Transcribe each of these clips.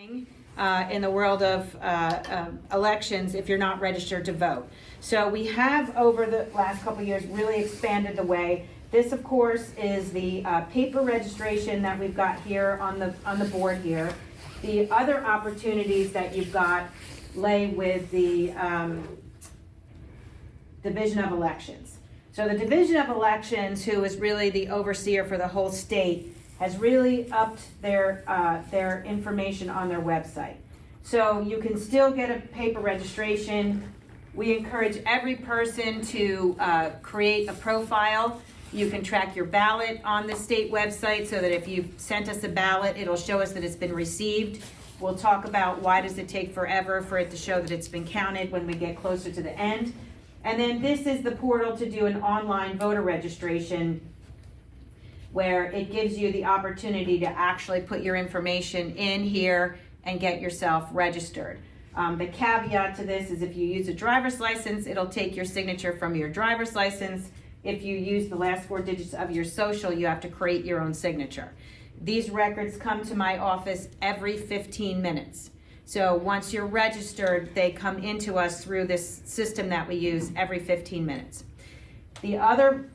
In the world of elections if you're not registered to vote. So we have over the last couple of years really expanded the way. This of course is the paper registration that we've got here on the board here. The other opportunities that you've got lay with the Division of Elections. So the Division of Elections, who is really the overseer for the whole state, has really upped their information on their website. So you can still get a paper registration. We encourage every person to create a profile. You can track your ballot on the state website so that if you sent us a ballot, it'll show us that it's been received. We'll talk about why does it take forever for it to show that it's been counted when we get closer to the end. And then this is the portal to do an online voter registration, where it gives you the opportunity to actually put your information in here and get yourself registered. The caveat to this is if you use a driver's license, it'll take your signature from your driver's license. If you use the last 4 digits of your social, you have to create your own signature. These records come to my office every 15 minutes. So once you're registered, they come into us through this system that we use every 15 minutes. The other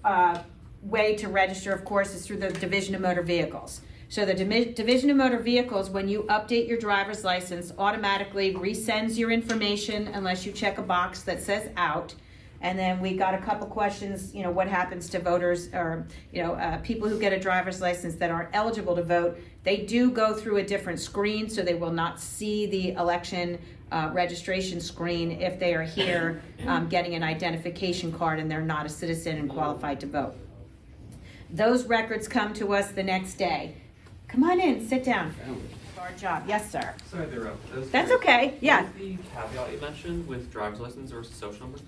way to register, of course, is through the Division of Motor Vehicles. So the Division of Motor Vehicles, when you update your driver's license, automatically resends your information unless you check a box that says out. And then we got a couple questions, what happens to voters or, people who get a driver's license that aren't eligible to vote. They do go through a different screen, so they will not see the election registration screen if they are here getting an identification card and they're not a citizen and qualified to vote. Those records come to us the next day. Come on in, sit down. Our job. Yes, sir. Sorry to interrupt. That's okay. Yeah. What was the caveat you mentioned with driver's license or social number?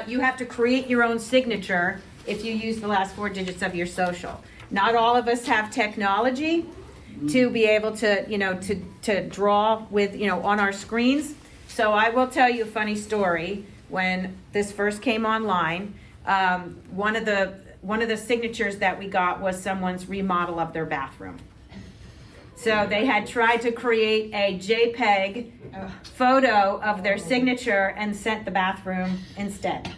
You have to create your own signature if you use the last 4 digits of your social. Not all of us have technology to be able to, to draw with, on our screens. So I will tell you a funny story. When this first came online, one of the signatures that we got was someone's remodel of their bathroom. So they had tried to create a JPEG photo of their signature and sent the bathroom instead.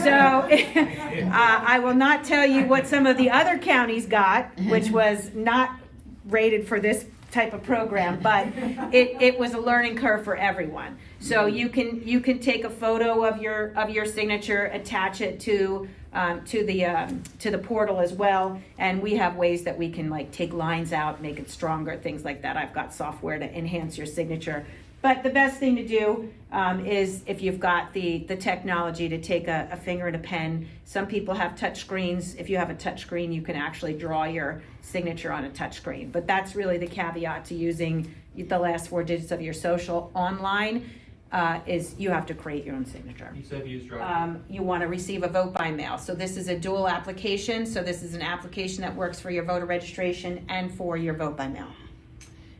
So I will not tell you what some of the other counties got, which was not rated for this type of program, but it was a learning curve for everyone. So you can take a photo of your signature, attach it to the portal as well, and we have ways that we can take lines out, make it stronger, things like that. I've got software to enhance your signature. But the best thing to do is if you've got the technology to take a finger and a pen. Some people have touch screens. If you have a touch screen, you can actually draw your signature on a touch screen. But that's really the caveat to using the last 4 digits of your social online. Is you have to create your own signature. You said you used driver's you want to receive a vote by mail. So this is a dual application. So this is an application that works for your voter registration and for your vote by mail.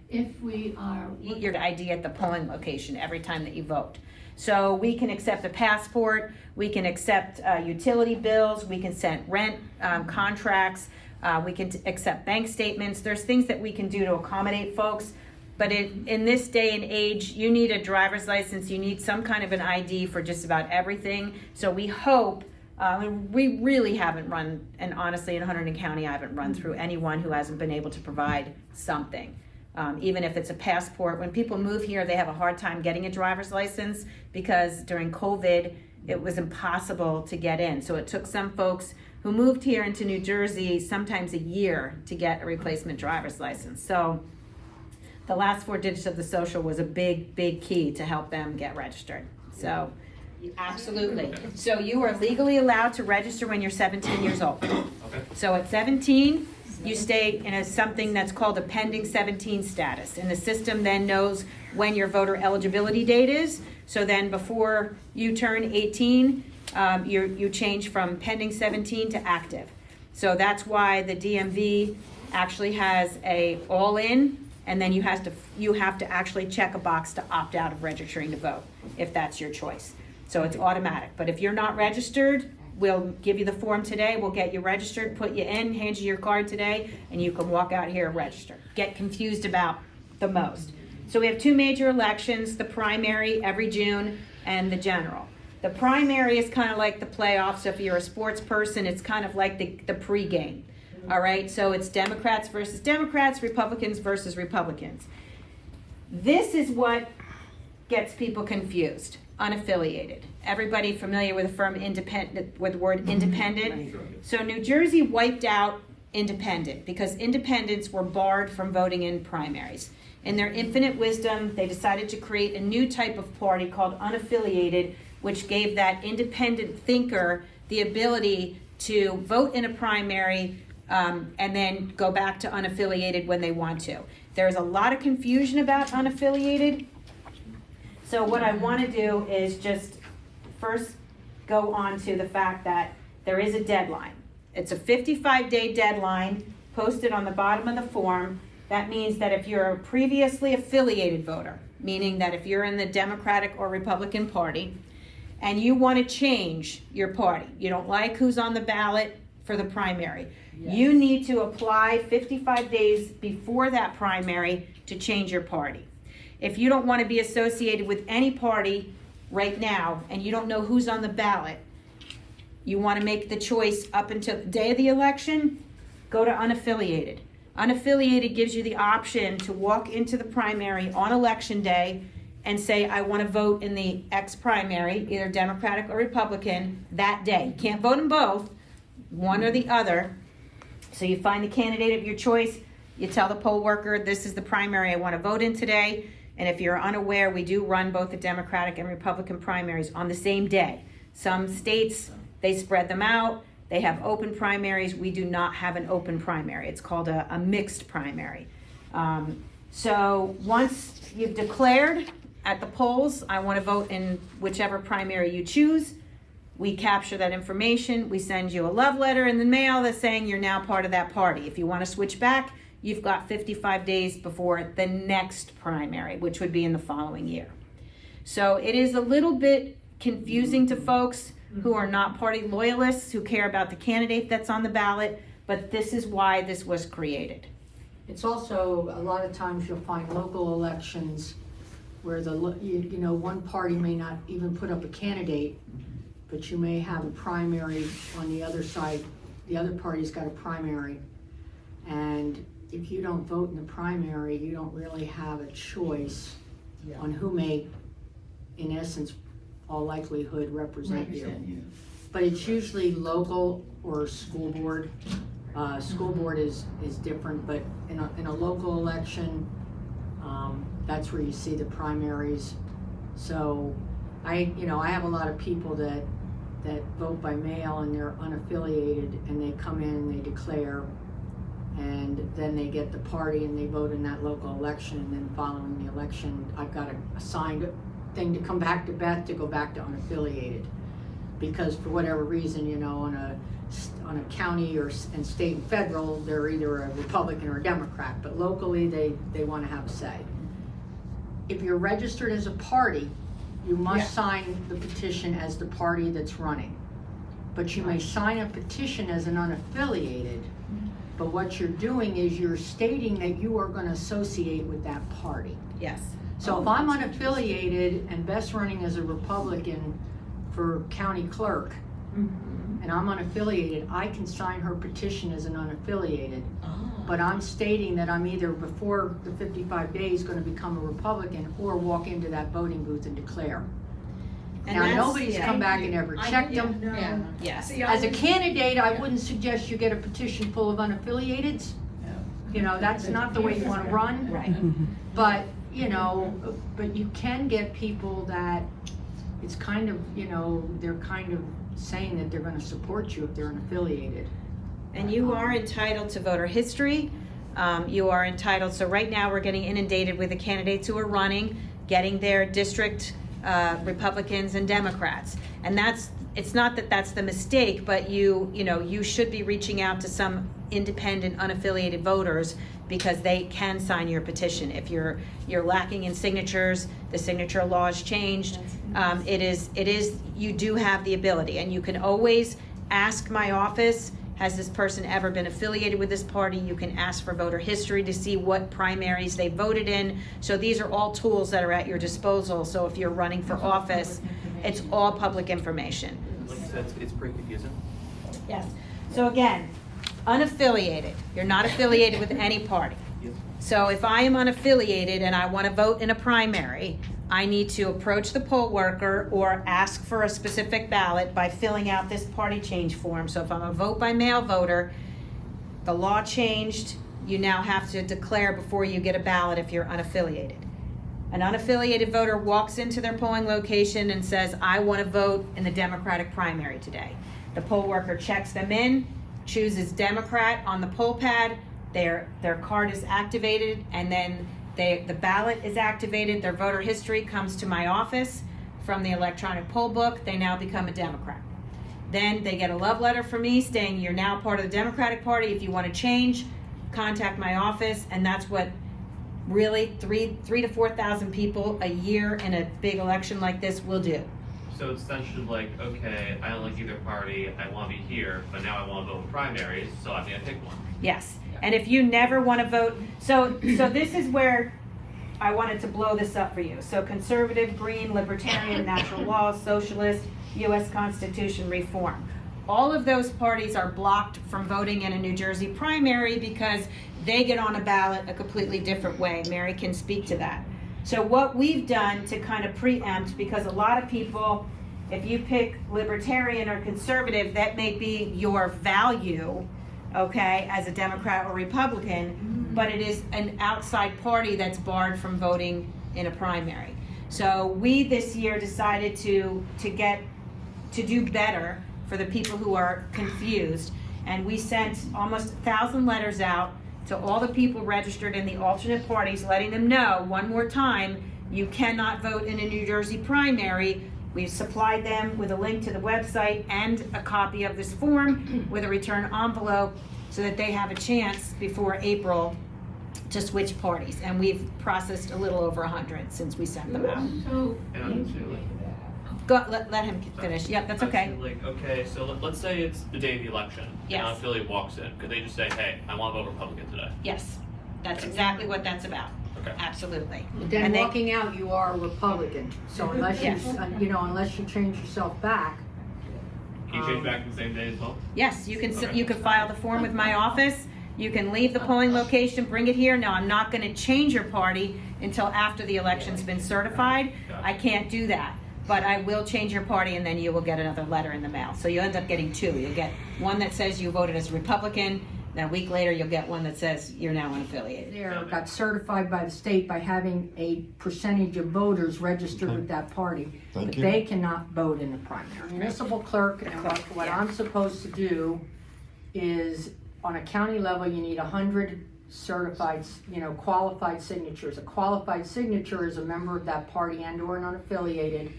If we are... Get your ID at the polling location every time that you vote. So we can accept a passport, we can accept utility bills, we can send rent contracts, we can accept bank statements. There's things that we can do to accommodate folks. But in this day and age, you need a driver's license, you need some kind of an ID for just about everything. So we hope, we really haven't run, and honestly in Hunterdon County, I haven't run through anyone who hasn't been able to provide something. Even if it's a passport. When people move here, they have a hard time getting a driver's license because during COVID, it was impossible to get in. So it took some folks who moved here into New Jersey sometimes a year to get a replacement driver's license. So the last 4 digits of the social was a big, big key to help them get registered. So, absolutely. So you are legally allowed to register when you're 17 years old. Okay. So at 17, you stay in something that's called a pending 17 status. And the system then knows when your voter eligibility date is. So then before you turn 18, you change from pending 17 to active. So that's why the DMV actually has a all-in, and then you have to actually check a box to opt out of registering to vote if that's your choice. So it's automatic. But if you're not registered, we'll give you the form today, we'll get you registered, put you in, hand you your card today, and you can walk out here and register. Get confused about the most. So we have two major elections, the primary every June and the general. The primary is kind of like the playoffs. So if you're a sports person, it's kind of like the pregame. All right, so it's Democrats versus Democrats, Republicans versus Republicans. This is what gets people confused. Unaffiliated. Everybody familiar with the firm independent, with the word independent? So New Jersey wiped out independent because independents were barred from voting in primaries. In their infinite wisdom, they decided to create a new type of party called unaffiliated, which gave that independent thinker the ability to vote in a primary and then go back to unaffiliated when they want to. There's a lot of confusion about unaffiliated. So what I want to do is just first go on to the fact that there is a deadline. It's a 55-day deadline posted on the bottom of the form. That means that if you're a previously affiliated voter, meaning that if you're in the Democratic or Republican Party and you want to change your party, you don't like who's on the ballot for the primary, you need to apply 55 days before that primary to change your party. If you don't want to be associated with any party right now and you don't know who's on the ballot, you want to make the choice up until the day of the election, go to unaffiliated. Unaffiliated gives you the option to walk into the primary on election day and say, I want to vote in the X primary, either Democratic or Republican, that day. You can't vote in both, one or the other. So you find the candidate of your choice, you tell the poll worker, this is the primary I want to vote in today. And if you're unaware, we do run both the Democratic and Republican primaries on the same day. Some states, they spread them out. They have open primaries. We do not have an open primary. It's called a mixed primary. So once you've declared at the polls, I want to vote in whichever primary you choose, we capture that information. We send you a love letter in the mail that's saying you're now part of that party. If you want to switch back, you've got 55 days before the next primary, which would be in the following year. So it is a little bit confusing to folks who are not party loyalists, who care about the candidate that's on the ballot, but this is why this was created. It's also, a lot of times you'll find local elections where you know, one party may not even put up a candidate, but you may have a primary on the other side. The other party's got a primary. And if you don't vote in the primary, you don't really have a choice on who may, in essence, all likelihood represent you. But it's usually local or school board. School board is different, but in a local election, that's where you see the primaries. So I have a lot of people that vote by mail and they're unaffiliated, and they come in and they declare, and then they get the party and they vote in that local election, and then following the election, I've got a signed thing to come back to Beth to go back to unaffiliated, because for whatever reason, you know, on a county and state and federal, they're either a Republican or a Democrat, but locally they want to have a say. If you're registered as a party, you must sign the petition as the party that's running, but you may sign a petition as an unaffiliated. But what you're doing is you're stating that you are going to associate with that party. Yes. So if I'm unaffiliated and Beth's running as a Republican for county clerk, and I'm unaffiliated, I can sign her petition as an unaffiliated. But I'm stating that I'm either before the 55 days going to become a Republican or walk into that voting booth and declare. And now that's- nobody's come back and ever checked them. Yes. As a candidate, I wouldn't suggest you get a petition full of unaffiliateds. You know, that's not the way you want to run. Right. But, you know, but you can get people that it's kind of, you know, they're kind of saying that they're going to support you if they're unaffiliated. And you are entitled to voter history. You are entitled, so right now we're getting inundated with the candidates who are running, getting their district Republicans and Democrats. And it's not that that's the mistake, but you should be reaching out to some independent, unaffiliated voters, because they can sign your petition. If you're lacking in signatures, the signature law has changed. You do have the ability, and you can always ask my office has this person ever been affiliated with this party? You can ask for voter history to see what primaries they voted in. So these are all tools that are at your disposal. So if you're running for office, it's all public information. Like you said, it's pretty confusing. Yes. So again, unaffiliated. You're not affiliated with any party. So if I am unaffiliated and I want to vote in a primary, I need to approach the poll worker or ask for a specific ballot by filling out this party change form. So if I'm a vote by mail voter, the law changed. You now have to declare before you get a ballot if you're unaffiliated. An unaffiliated voter walks into their polling location and says, I want to vote in the Democratic primary today. The poll worker checks them in, chooses Democrat on the poll pad, their card is activated, and then the ballot is activated, their voter history comes to my office from the electronic poll book, they now become a Democrat. Then they get a love letter from me saying you're now part of the Democratic Party. If you want to change, contact my office, and that's what really 3,000 to 4,000 people a year in a big election like this will do. So it's essentially like, okay, I don't like either party, I want to be here, but now I want to vote in primaries, so I'm going to pick one. Yes, and if you never want to vote, so this is where I wanted to blow this up for you. So conservative, green, libertarian, natural law, socialist, U.S. Constitution reform. All of those parties are blocked from voting in a New Jersey primary because they get on a ballot a completely different way. Mary can speak to that. So what we've done to kind of preempt, because a lot of people, if you pick libertarian or conservative, that may be your value, okay, as a Democrat or Republican, but it is an outside party that's barred from voting in a primary. So we this year decided to do better for the people who are confused, and we sent almost 1,000 letters out to all the people registered in the alternate parties, letting them know one more time, you cannot vote in a New Jersey primary. We've supplied them with a link to the website and a copy of this form with a return envelope so that they have a chance before April to switch parties. And we've processed a little over 100 since we sent them out. So, And I'm too, Let him finish. Yep, that's okay. Like, okay, so let's say it's the day of the election. Yes. And an affiliate walks in. Could they just say, hey, I want to vote Republican today? Yes, that's exactly what that's about. Okay. Absolutely. But then And they- walking out, you are a Republican. So unless you, Yes. unless you change yourself back. Can you change back the same day as well? Yes, you can, Okay. you can file the form with my office. You can leave the polling location, bring it here. Now, I'm not going to change your party until after the election's been certified. I can't do that. But I will change your party, and then you will get another letter in the mail. So you end up getting two. You'll get one that says you voted as a Republican, then a week later you'll get one that says you're now unaffiliated. There got certified by the state by having a percentage of voters registered with that party. Thank But you. they cannot vote in the primary. Municipal clerk, and what I'm supposed to do is, on a county level, you need 100 certified, qualified signatures. A qualified signature is a member of that party and or an unaffiliated.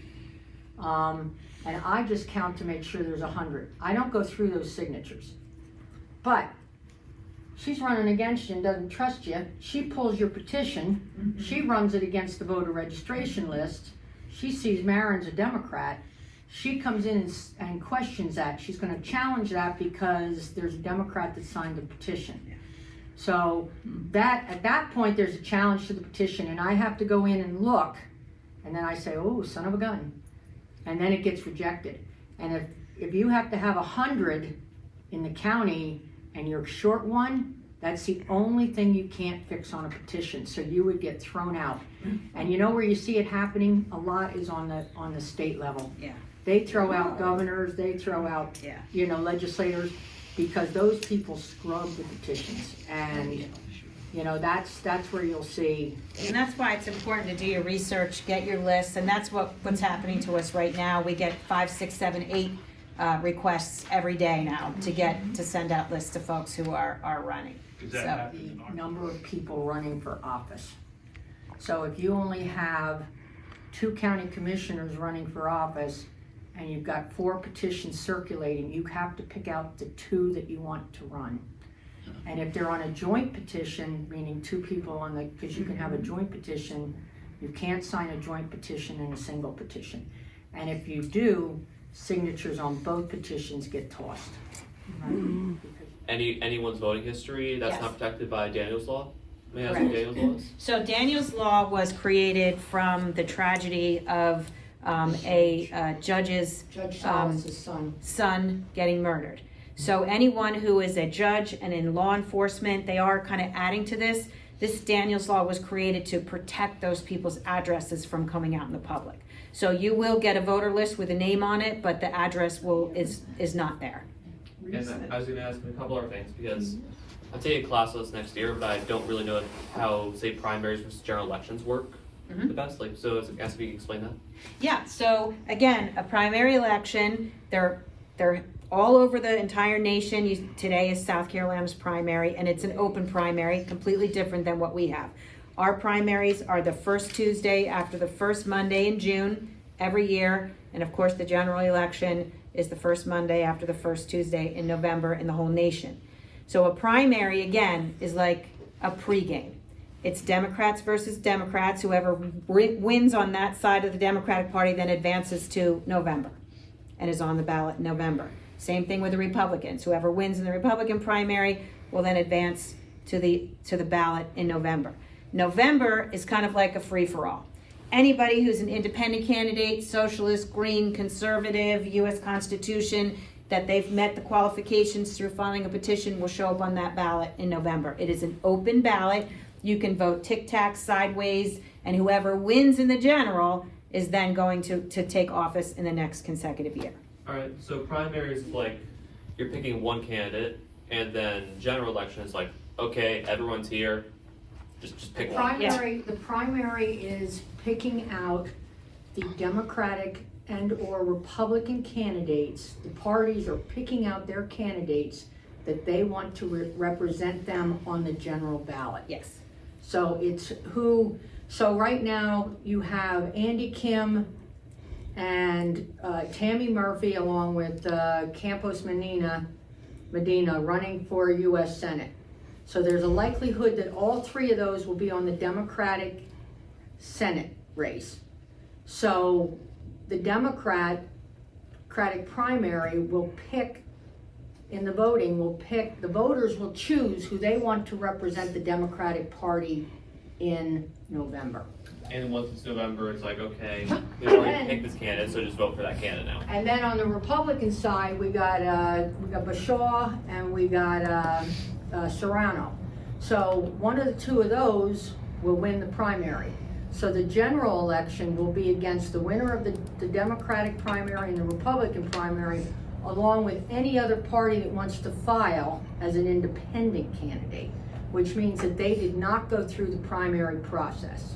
And I just count to make sure there's 100. I don't go through those signatures. But she's running against you and doesn't trust you. She pulls your petition. She runs it against the voter registration list. She sees Marin's a Democrat. She comes in and questions that. She's going to challenge that because there's a Democrat that signed the petition. So at that point, there's a challenge to the petition, and I have to go in and look, and then I say, oh, son of a gun. And then it gets rejected. And if you have to have 100 in the county and you're short one, that's the only thing you can't fix on a petition. So you would get thrown out. And you know where you see it happening a lot is on the state level. Yeah. They throw out governors, they throw out, Yeah. legislators, because those people scrub the petitions. And, that's where you'll see. And that's why it's important to do your research, get your lists, and that's what's happening to us right now. We get 5, 6, 7, 8 requests every day now to send out lists to folks who are running. So, The number of people running for office. So if you only have 2 county commissioners running for office and you've got 4 petitions circulating, you have to pick out the 2 that you want to run. And if they're on a joint petition, meaning 2 people because you can have a joint petition, you can't sign a joint petition and a single petition. And if you do, signatures on both petitions get tossed. Anyone's voting history that's Yes. not protected by Daniel's law? May I ask Correct. what Daniel's law is? So Daniel's Law was created from the tragedy of a judge's Judge Salas's son. son getting murdered. So anyone who is a judge and in law enforcement, they are kind of adding to this. This Daniel's Law was created to protect those people's addresses from coming out in the public. So you will get a voter list with a name on it, but the address is not there. And I was going to ask a couple other things because I'm taking a class on this next year, but I don't really know how, say, primaries versus general elections work the best. Like, so I guess if you can explain that. Yeah, so again, a primary election, they're all over the entire nation. Today is South Carolina's primary, and it's an open primary, completely different than what we have. Our primaries are the first Tuesday after the first Monday in June every year, and of course the general election is the first Monday after the first Tuesday in November in the whole nation. So a primary, again, is like a pregame. It's Democrats versus Democrats. Whoever wins on that side of the Democratic Party then advances to November and is on the ballot in November. Same thing with the Republicans. Whoever wins in the Republican primary will then advance to the ballot in November. November is kind of like a free-for-all. Anybody who's an independent candidate, socialist, green, conservative, U.S. Constitution, that they've met the qualifications through filing a petition will show up on that ballot in November. It is an open ballot. You can vote tic-tac, sideways, and whoever wins in the general is then going to take office in the next consecutive year. All right, so primaries is like you're picking one candidate, and then general election is like, okay, everyone's here, just pick one. The primary is picking out the Democratic and or Republican candidates. The parties are picking out their candidates that they want to represent them on the general ballot. Yes. So so right now you have Andy Kim and Tammy Murphy along with Campos Medina running for U.S. Senate. So there's a likelihood that all three of those will be on the Democratic Senate race. So the Democratic primary will pick, in the voting, the voters will choose who they want to represent the Democratic Party in November. And once it's November, it's like, okay, we already picked this candidate, so just vote for that candidate now. And then on the Republican side, we got Bashaw and we got Serrano. So one of the two of those will win the primary. So the general election will be against the winner of the Democratic primary and the Republican primary, along with any other party that wants to file as an independent candidate, which means that they did not go through the primary process.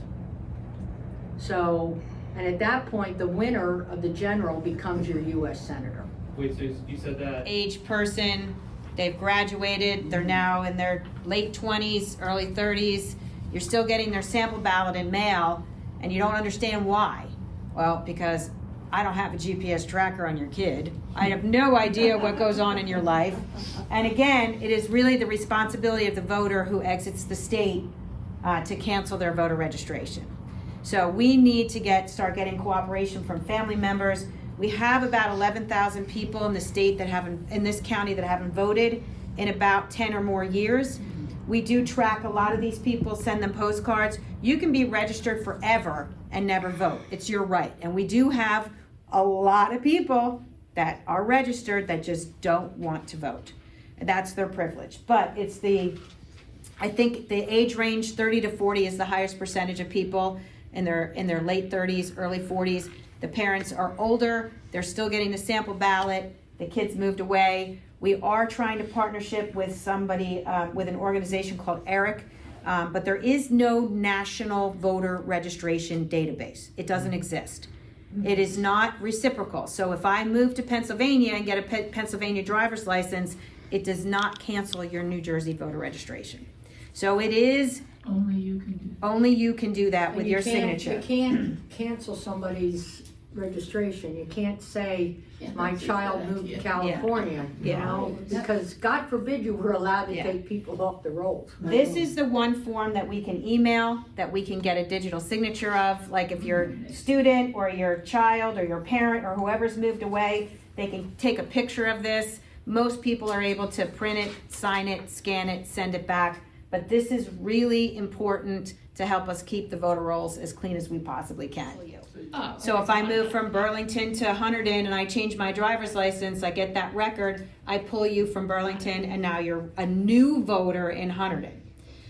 So, and at that point, the winner of the general becomes your U.S. Senator. Wait, so you said that? Age person, they've graduated, they're now in their late 20s, early 30s. You're still getting their sample ballot in mail, and you don't understand why. Well, because I don't have a GPS tracker on your kid. I have no idea what goes on in your life. And again, it is really the responsibility of the voter who exits the state to cancel their voter registration. So we need to start getting cooperation from family members. We have about 11,000 people in the state in this county that haven't voted in about 10 or more years. We do track a lot of these people, send them postcards. You can be registered forever and never vote. It's your right. And we do have a lot of people that are registered that just don't want to vote. And that's their privilege. But I think the age range 30 to 40 is the highest percentage of people in their late 30s, early 40s. The parents are older. They're still getting the sample ballot. The kids moved away. We are trying to partnership with somebody, with an organization called ERIC, but there is no national voter registration database. It doesn't exist. It is not reciprocal. So if I move to Pennsylvania and get a Pennsylvania driver's license, it does not cancel your New Jersey voter registration. So it is only you can do that with your signature. You can't cancel somebody's registration. You can't say, my child moved to California, you know, because God forbid you were allowed to take people off the rolls. This is the one form that we can email, that we can get a digital signature of. Like if your student or your child or your parent or whoever's moved away, they can take a picture of this. most people are able to print it, sign it, scan it, send it back. But this is really important to help us keep the voter rolls as clean as we possibly can. Oh, So if I move from Burlington to Hunterdon and I change my driver's license, I get that record, I pull you from Burlington and now you're a new voter in Hunterdon.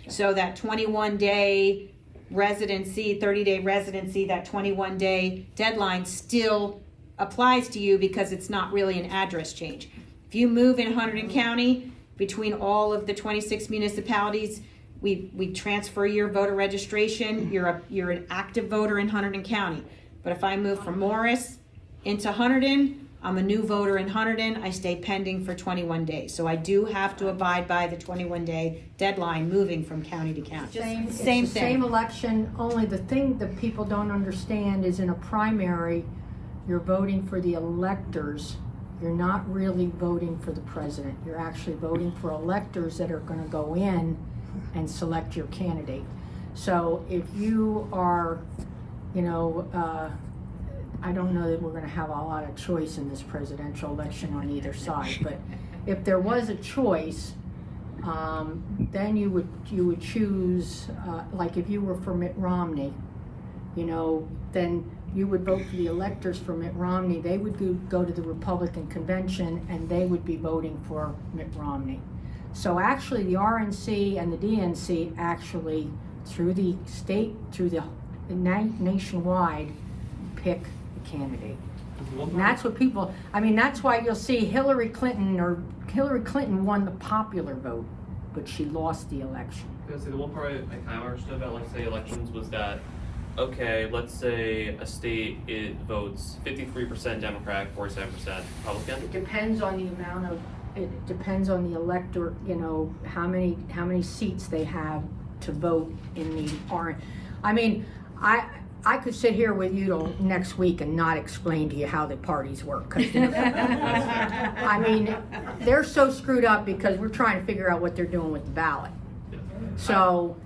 So that 21-day residency, 30-day residency, that 21-day deadline still applies to you because it's not really an address change. If you move in Hunterdon County, between all of the 26 municipalities, we transfer your voter registration, you're an active voter in Hunterdon County. But if I move from Morris into Hunterdon, I'm a new voter in Hunterdon, I stay pending for 21 days. So I do have to abide by the 21-day deadline moving from county to county. Same Same thing. thing. Same election, only the thing that people don't understand is in a primary, you're voting for the electors. You're not really voting for the president. You're actually voting for electors that are gonna go in and select your candidate. So if you are, I don't know that we're gonna have a lot of choice in this presidential election on either side, but if there was a choice, then you would choose, like if you were for Mitt Romney, then you would vote for the electors for Mitt Romney. They would go to the Republican convention and they would be voting for Mitt Romney. So actually the RNC and the DNC actually, through the state, through the nationwide, pick the candidate. And that's what people, that's why you'll see Hillary Clinton won the popular vote, but she lost the election. Because the one part I kind of understood about, like, say, elections was that, okay, let's say a state votes 53% Democrat, 47% Republican. It depends on the amount of, it depends on the elector, how many seats they have to vote in the orange. I could sit here with you till next week and not explain to you how the parties work. 'Cause, they're so screwed up because we're trying to figure out what they're doing with the ballot. So,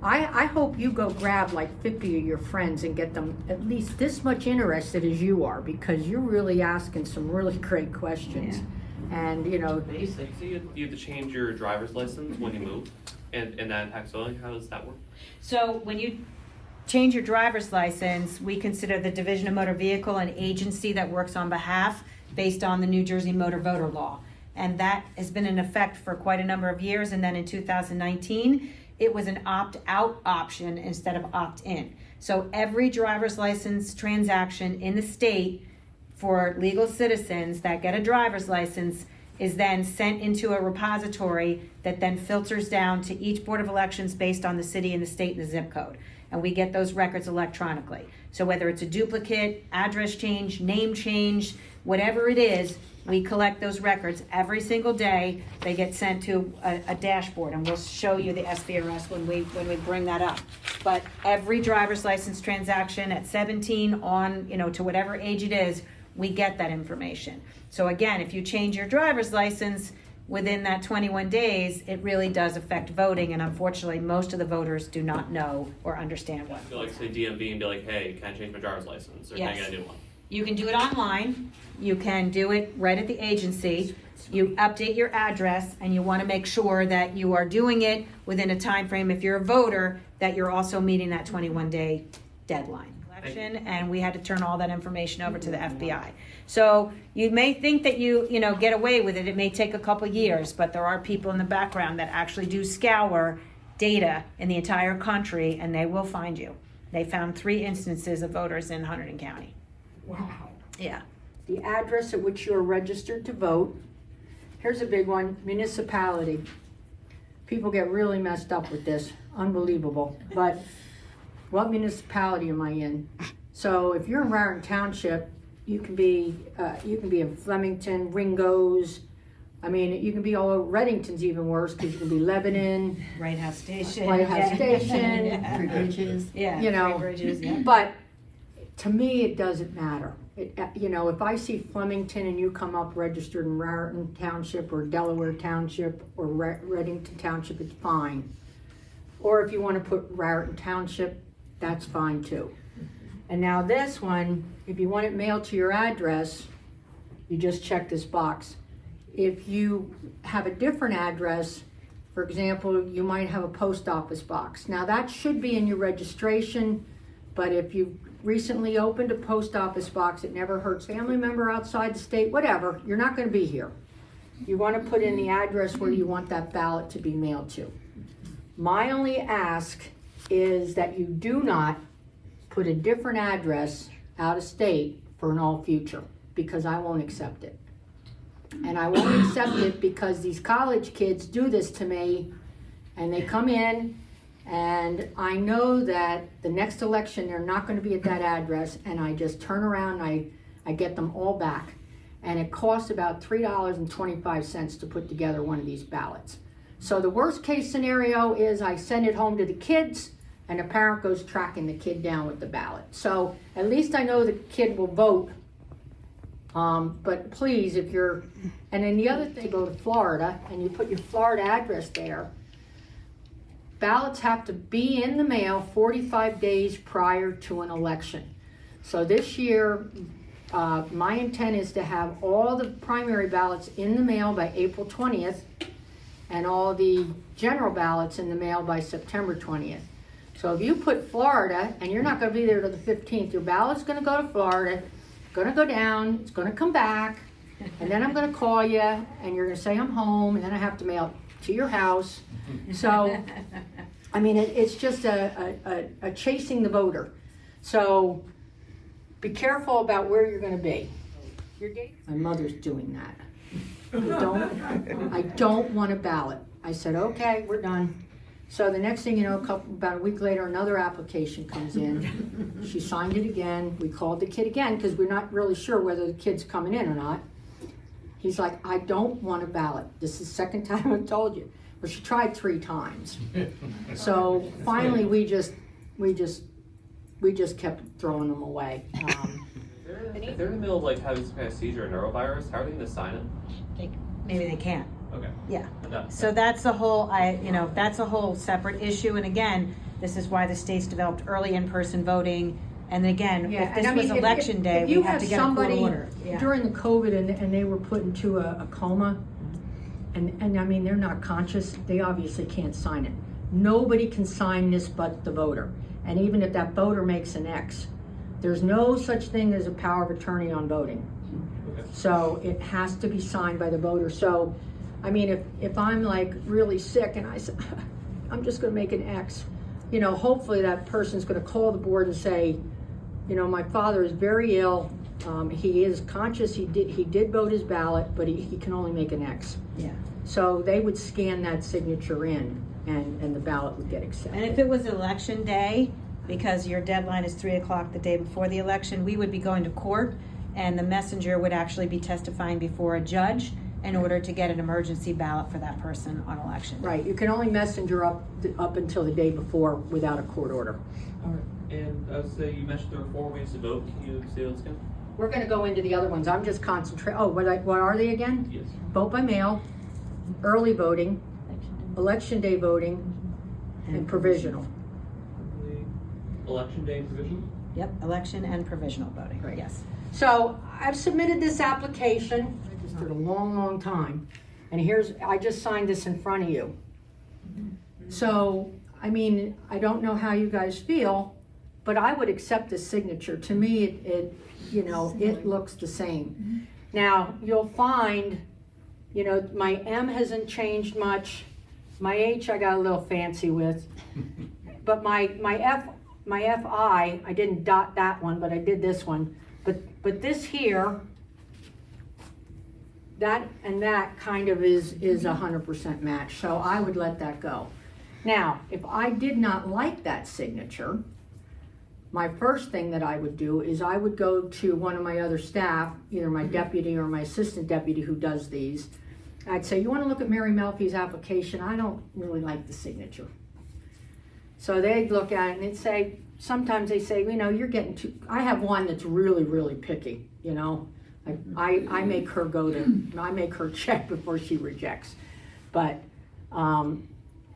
I hope you go grab like 50 of your friends and get them at least this much interested as you are, because you're really asking some really great questions. Yeah. And Basic. So you have to change your driver's license when you move, and that impacts voting. How does that work? So when you change your driver's license, we consider the Division of Motor Vehicle an agency that works on behalf based on the New Jersey Motor Voter Law. And that has been in effect for quite a number of years. And then in 2019, it was an opt-out option instead of opt-in. So every driver's license transaction in the state for legal citizens that get a driver's license is then sent into a repository that then filters down to each Board of Elections based on the city and the state and the zip code. And we get those records electronically. So whether it's a duplicate, address change, name change, whatever it is, we collect those records every single day. They get sent to a dashboard, and we'll show you the SVRS when we bring that up. But every driver's license transaction at 17 on, to whatever age it is, we get that information. So again, if you change your driver's license within that 21 days, it really does affect voting, and unfortunately, most of the voters do not know or understand what. I feel like say DMV and be like, hey, can I change my driver's license, or Yes. can I get a new one? You can do it online, you can do it right at the agency, you update your address, and you want to make sure that you are doing it within a time frame, if you're a voter, that you're also meeting that 21-day deadline. And we had to turn all that information over to the FBI. So you may think that you get away with it. It may take a couple years, but there are people in the background that actually do scour data in the entire country, and they will find you. They found 3 instances of voters in Hunterdon County. wow. Yeah. The address at which you are registered to vote. Here's a big one, municipality. People get really messed up with this, unbelievable. But what municipality am I in? So if you're in Raritan Township, you can be in Flemington, Ringo's. You can be all over. Reddington's even worse because you can be Lebanon, White House Station. White House Station. Yeah. Three Bridges. Yeah. Three Bridges, yeah. But to me, it doesn't matter. If I see Flemington and you come up registered in Raritan Township or Delaware Township or Reddington Township, it's fine. Or if you want to put Raritan Township, that's fine too. And now this one, if you want it mailed to your address, you just check this box. If you have a different address, for example, you might have a post office box. Now that should be in your registration, but if you recently opened a post office box, it never hurts. Family member outside the state, whatever, you're not gonna be here. You wanna put in the address where you want that ballot to be mailed to. My only ask is that you do not put a different address out of state for an all future, because I won't accept it. And I won't accept it because these college kids do this to me, and they come in, and I know that the next election, they're not gonna be at that address, and I just turn around and I get them all back. And it costs about $3.25 to put together one of these ballots. So the worst case scenario is I send it home to the kids, and the parent goes tracking the kid down with the ballot. So at least I know the kid will vote. But please, if you're, and then the other thing, go to Florida and you put your Florida address there, ballots have to be in the mail 45 days prior to an election. So this year, my intent is to have all the primary ballots in the mail by April 20th and all the general ballots in the mail by September 20th. So if you put Florida and you're not gonna be there till the 15th, your ballot's gonna go to Florida, gonna go down, it's gonna come back, and then I'm gonna call you, and you're gonna say I'm home, and then I have to mail it to your house. So, I mean, it's just a chasing the voter. So, be careful about where you're gonna be. My mother's doing that. I don't want a ballot. I said, okay, we're done. So the next thing you know, about a week later, another application comes in. She signed it again. We called the kid again because we're not really sure whether the kid's coming in or not. He's like, I don't want a ballot. This is the second time I've told you. Well, she tried 3 times. So finally, we just kept throwing them away. If they're in the middle of like having some kind of seizure or neurovirus, how are they going to sign it? Maybe they can't. Okay. Yeah. Enough. So that's a whole, that's a whole separate issue. And again, this is why the state's developed early in-person voting. And again, Yeah, if this and I was mean, election day, we have to get a court somebody order. Yeah. during the COVID and they were put into a coma, and I mean, they're not conscious, they obviously can't sign it. Nobody can sign this but the voter. And even if that voter makes an X, there's no such thing as a power of attorney on voting. Okay. So it has to be signed by the voter. So, I mean, if I'm like really sick and I say, I'm just gonna make an X, hopefully that person's gonna call the board and say, my father is very ill, he is conscious, he did vote his ballot, but he can only make an X. Yeah. So they would scan that signature in and the ballot would get accepted. And if it was election day, because your deadline is 3 o'clock the day before the election, we would be going to court, and the messenger would actually be testifying before a judge in order to get an emergency ballot for that person on election day. Right, you can only messenger up until the day before without a court order. All right. And I would say you mentioned there were 4 ways to vote. Can you say those again? We're gonna go into the other ones. I'm just concentrating. Oh, what are they again? Yes. Vote by mail, early voting, election day voting, and provisional. Election day provisional? Yep, election and provisional voting, Right. yes. So I've submitted this application. I just did a long time. And I just signed this in front of you. So, I mean, I don't know how you guys feel, but I would accept this signature. To me, it looks the same. Now, you'll find, my M hasn't changed much. My H I got a little fancy with. But my FI, I didn't dot that one, but I did this one. But this here, that and that kind of is 100% match. So I would let that go. Now, if I did not like that signature, my first thing that I would do is I would go to one of my other staff, either my deputy or my assistant deputy who does these. I'd say, you want to look at Mary Melfi's application? I don't really like the signature. So they'd look at it and they'd say, sometimes they say, you're getting too, I have one that's really, really picky, I make her check before she rejects. But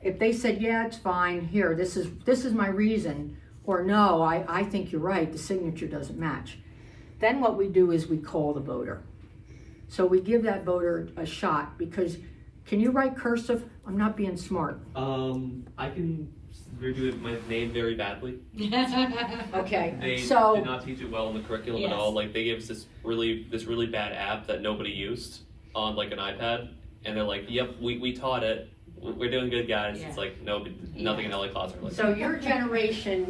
if they said, yeah, it's fine, here, this is my reason, or no, I think you're right, the signature doesn't match. Then what we do is we call the voter. So we give that voter a shot, because, can you write cursive? I'm not being smart. I can do my name very badly. Okay, They so. did not teach it well in the curriculum at Yes. all. Like, they gave us this really bad app that nobody used on like an iPad, and they're like, "Yep, we taught it. We're doing good, guys." Yeah. It's like nothing in LA class are like. So your generation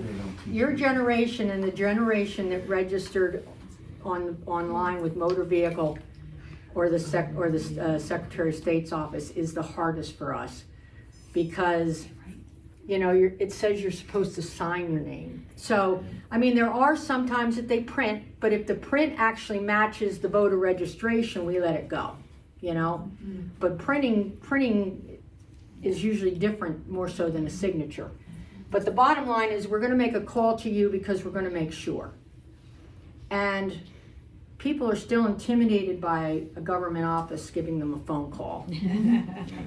and the generation that registered online with motor vehicle or the Secretary of State's office is the hardest for us, because it says you're supposed to sign your name. So, I mean, there are some times that they print, but if the print actually matches the voter registration, we let it go, But printing is usually different, more so than a signature. But the bottom line is, we're gonna make a call to you because we're gonna make sure. And people are still intimidated by a government office giving them a phone call.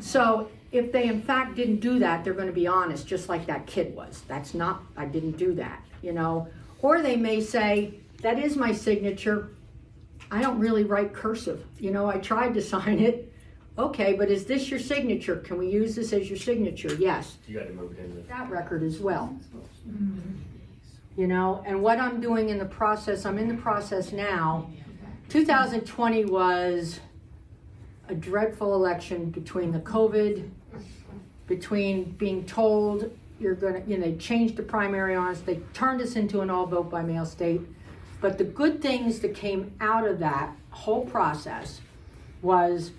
So if they in fact didn't do that, they're gonna be honest, just like that kid was. I didn't do that, Or they may say, that is my signature. I don't really write cursive. I tried to sign it. Okay, but is this your signature? Can we use this as your signature? Yes. You got to move in with That record as well. And what I'm doing in the process, I'm in the process now. 2020 was a dreadful election between the COVID, between being told they changed the primary on us, they turned us into an all vote by mail state. But the good things that came out of that whole process was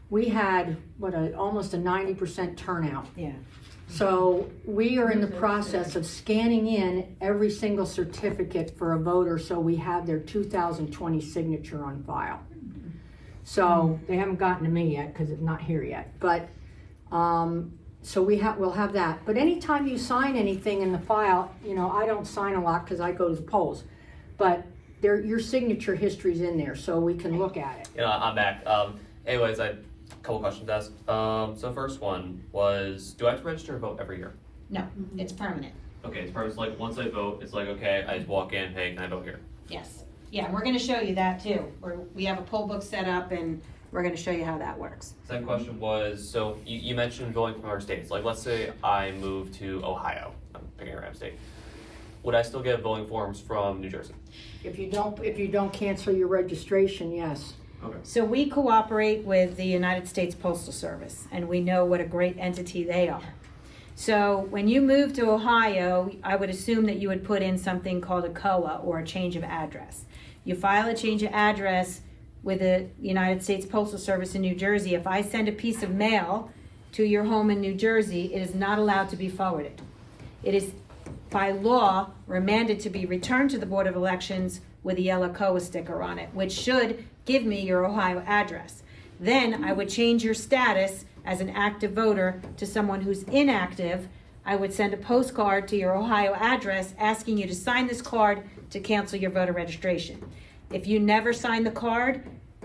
we had almost a 90% turnout. Yeah. So we are in the process of scanning in every single certificate for a voter, so we have their 2020 signature on file. So they haven't gotten to me yet because it's not here yet. But so we'll have that. But anytime you sign anything in the file, I don't sign a lot because I go to the polls, but your signature history's in there, so we can look at it. I'm back. Anyways, I had a couple questions to ask. So first one was, do I have to register to vote every year? No, it's permanent. Okay, it's permanent. Like, once I vote, it's like, okay, I just walk in, hey, can I vote here? Yes. Yeah, and we're gonna show you that too. We have a poll book set up, and we're gonna show you how that works. Second question was, so you mentioned going from our states. Like, let's say I move to Ohio. I'm picking a random state. Would I still get voting forms from New Jersey? If you don't cancel your registration, yes. Okay. So we cooperate with the United States Postal Service, and we know what a great entity they are. So when you move to Ohio, I would assume that you would put in something called a COA, or a change of address. You file a change of address with the United States Postal Service in New Jersey. If I send a piece of mail to your home in New Jersey, it is not allowed to be forwarded. It is by law remanded to be returned to the Board of Elections with a yellow COA sticker on it, which should give me your Ohio address. Then I would change your status as an active voter to someone who's inactive. I would send a postcard to your Ohio address asking you to sign this card to cancel your voter registration. If you never sign the card,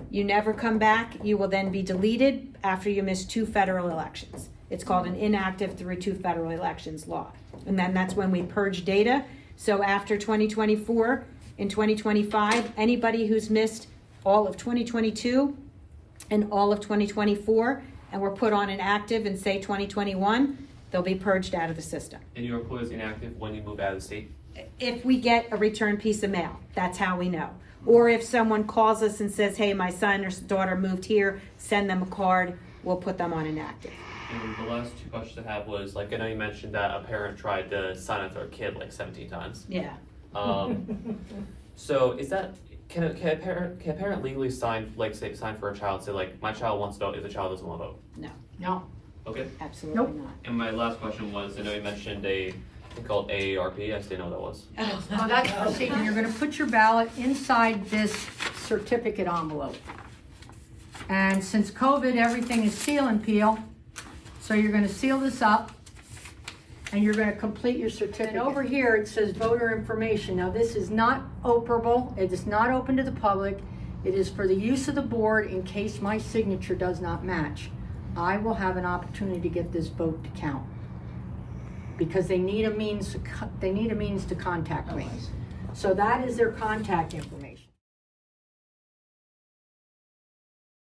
you never come back, you will then be deleted after you miss 2 federal elections. It's called an inactive through 2 federal elections law. And then that's when we purge data. So after 2024, in 2025, anybody who's missed all of 2022 and all of 2024 and were put on an active in, say, 2021, they'll be purged out of the system. And your employee is inactive when you move out of the state? If we get a return piece of mail, that's how we know. Or if someone calls us and says, hey, my son or daughter moved here, send them a card, we'll put them on inactive. And the last 2 questions I have was, like, I know you mentioned that a parent tried to sign up their kid like 17 times. Yeah. So is that, can a parent legally sign for a child, say like, my child wants to vote if the child doesn't want to vote? No. Okay. Absolutely Nope. not. And my last question was, I know you mentioned a thing called AARP, I just didn't know what that was. Oh, that's, see, you're gonna put your ballot inside this certificate envelope. And since COVID, everything is seal and peel. So you're gonna seal this up and you're gonna complete your certificate. And over here, it says voter information. Now, this is not operable. It is not open to the public. It is for the use of the board in case my signature does not match. I will have an opportunity to get this vote to count, because they need a means to contact me. So that is their contact information.